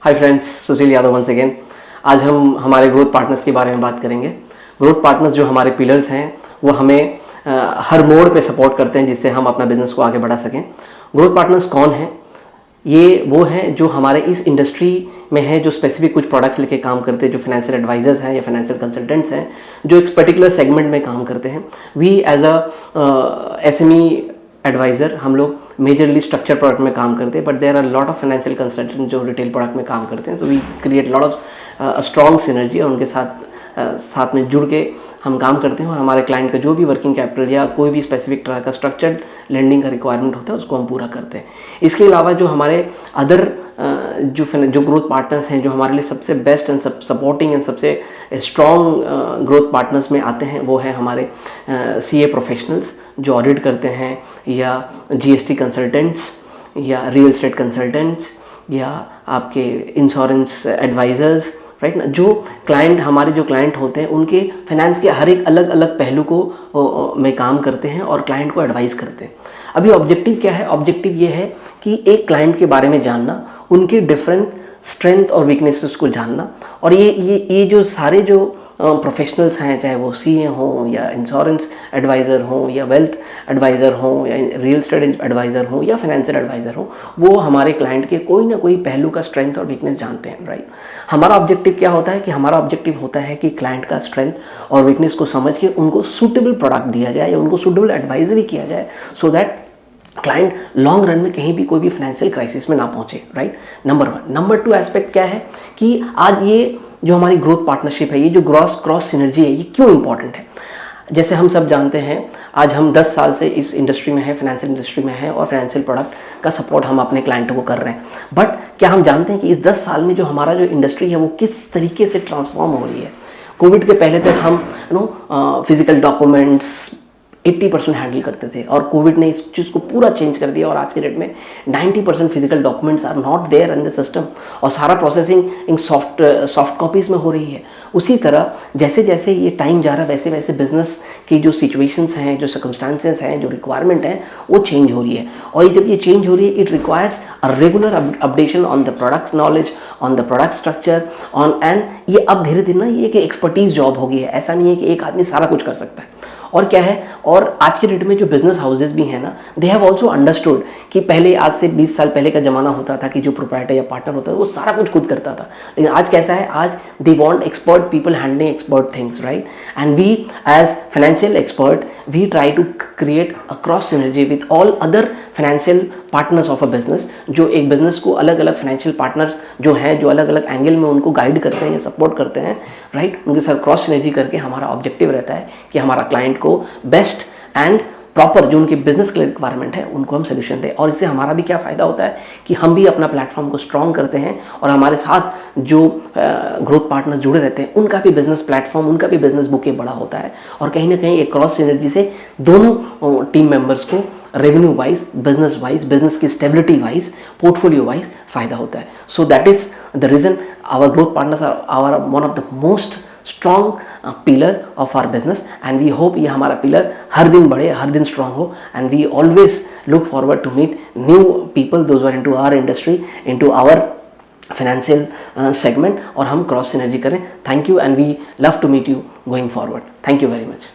Hi friends, सुशील Yadav once again. आज हम हमारे ग्रोथ पार्टनर्स के बारे में बात करेंगे। ग्रोथ पार्टनर्स जो हमारे पिलर्स हैं वो हमें हर मोड़ पे सपोर्ट करते हैं जिससे हम अपना बिजनेस को आगे बढ़ा सकें। ग्रोथ पार्टनर्स कौन हैं? ये वो हैं जो हमारे इस इंडस्ट्री में हैं, जो स्पेसिफिक कुछ प्रोडक्ट्स लेके काम करते हैं, जो फाइनेंशियल एडवाइजर्स हैं या फाइनेंशियल कंसल्टेंट्स हैं, जो एक पर्टिकुलर सेगमेंट में काम करते हैं। We as a SME adviser हम लोग मेजरली स्ट्रक्चर प्रोडक्ट में काम करते हैं, but there are lot of financial consultant जो रिटेल प्रोडक्ट में काम करते हैं। So we create lot of strong synergy और उनके साथ में जुड़ के हम काम करते हैं और हमारे क्लाइंट का जो भी वर्किंग कैपिटल या कोई भी स्पेसिफिक तरह का स्ट्रक्चर्ड लेंडिंग का रिक्वायरमेंट होता है उसको हम पूरा करते हैं। इसके अलावा जो हमारे अदर जो ग्रोथ पार्टनर्स हैं, जो हमारे लिए सबसे बेस्ट एंड सपोर्टिंग एंड सबसे स्ट्रॉन्ग ग्रोथ पार्टनर्स में आते हैं, वो है हमारे सीए प्रोफेशनल्स जो ऑडिट करते हैं, या जीएसटी कंसल्टेंट्स, या रियल एस्टेट कंसल्टेंट्स, या आपके इंश्योरेंस एडवाइज़र्स, राइट ना। जो क्लाइंट हमारे जो क्लाइंट होते हैं उनके फाइनेंस के हर एक अलग अलग पहलू को में काम करते हैं और क्लाइंट को एडवाइस करते हैं। अभी ऑब्जेक्टिव क्या है? ऑब्जेक्टिव ये है कि एक क्लाइंट के बारे में जानना, उनके डिफरेंट स्ट्रेंथ और वीकनेसेस को जानना, और ये जो सारे जो प्रोफेशनल्स हैं, चाहे वो सीए हों या इंश्योरेंस एडवाइज़र हों या वेल्थ एडवाइज़र हों या रियल एस्टेट एडवाइज़र हों या फाइनेंशियल एडवाइज़र हों, वो हमारे क्लाइंट के कोई ना कोई पहलू का स्ट्रेंथ और वीकनेस जानते हैं, राइट। हमारा ऑब्जेक्टिव क्या होता है कि हमारा ऑब्जेक्टिव होता है कि क्लाइंट का स्ट्रेंथ और वीकनेस को समझ के उनको सूटेबल प्रोडक्ट दिया जाए या उनको सूटेबल एडवाइजरी किया जाए, so that client long run में कहीं भी कोई भी फाइनेंशियल क्राइसिस में ना पहुंचे, राइट। नंबर 1। नंबर 2 एस्पेक्ट क्या है कि आज ये जो हमारी ग्रोथ पार्टनरशिप है, ये जो क्रॉस सिनर्जी है, ये क्यों इंपॉर्टेंट है? जैसे हम सब जानते हैं, आज हम 10 साल से इस इंडस्ट्री में है, फाइनेंशियल इंडस्ट्री में है, और फाइनेंशियल प्रोडक्ट का सपोर्ट हम अपने क्लाइंटों को कर रहे हैं। बट क्या हम जानते हैं कि इस 10 साल में जो हमारा जो इंडस्ट्री है वो किस तरीके से ट्रांसफॉर्म हो रही है? कोविड के पहले तक हम फिजिकल डॉक्यूमेंट्स 80% हैंडल करते थे, और कोविड ने इस चीज़ को पूरा चेंज कर दिया, और आज के डेट में 90% physical documents are not there in the system, और सारा प्रोसेसिंग इन सॉफ्ट कॉपीज़ में हो रही है। उसी तरह जैसे जैसे ये टाइम जा रहा है, वैसे वैसे बिजनेस की जो सिचुएशंस हैं, जो सर्कमस्टांसेस हैं, जो रिक्वायरमेंट है, वो चेंज हो रही है। और ये जब ये चेंज हो रही है, it requires a regular updation on the products knowledge, on the product structure, on and ये अब धीरे धीरे ना ये एक एक्सपर्टीज जॉब हो गई है। ऐसा नहीं है कि एक आदमी सारा कुछ कर सकता है। और क्या है, और आज के डेट में जो बिजनेस हाउसेज भी हैं ना, दे हैव ऑल्सो अंडरस्टूड कि पहले आज से 20 साल पहले का ज़माना होता था कि जो प्रोप्राइटर या पार्टनर होता था वो सारा कुछ खुद करता था, लेकिन आज कैसा है, आज they want expert people handling expert things, right. And we as financial expert we try to create a cross synergy with all other financial partners of a business, जो एक बिजनेस को अलग अलग फाइनेंशियल पार्टनर्स जो हैं, जो अलग अलग एंगल में उनको गाइड करते हैं या सपोर्ट करते हैं, राइट। उनके साथ क्रॉस सिनर्जी करके हमारा ऑब्जेक्टिव रहता है कि हमारा क्लाइंट को बेस्ट एंड प्रॉपर जो उनके बिजनेस के लिए रिक्वायरमेंट है उनको हम सोल्यूशन दें। और इससे हमारा भी क्या फ़ायदा होता है कि हम भी अपना प्लेटफॉर्म को स्ट्रॉन्ग करते हैं, और हमारे साथ जो ग्रोथ पार्टनर जुड़े रहते हैं उनका भी बिजनेस प्लेटफॉर्म, उनका भी बिजनेस बुके बड़ा होता है, और कहीं ना कहीं एक क्रॉस सिनर्जी से दोनों टीम मेंबर्स को revenue wise, business wise, business की स्टेबिलिटी वाइज, पोर्टफोलियो वाइज फ़ायदा होता है। So that is the reason our growth partners are our one of the most strong pillar of our business, and we hope ये हमारा pillar हर दिन बढ़े, हर दिन strong हो, and we always look forward to meet new people, those who are into our industry, into our financial segment, और हम cross synergy करें। Thank you, and we love to meet you going forward. Thank you very much.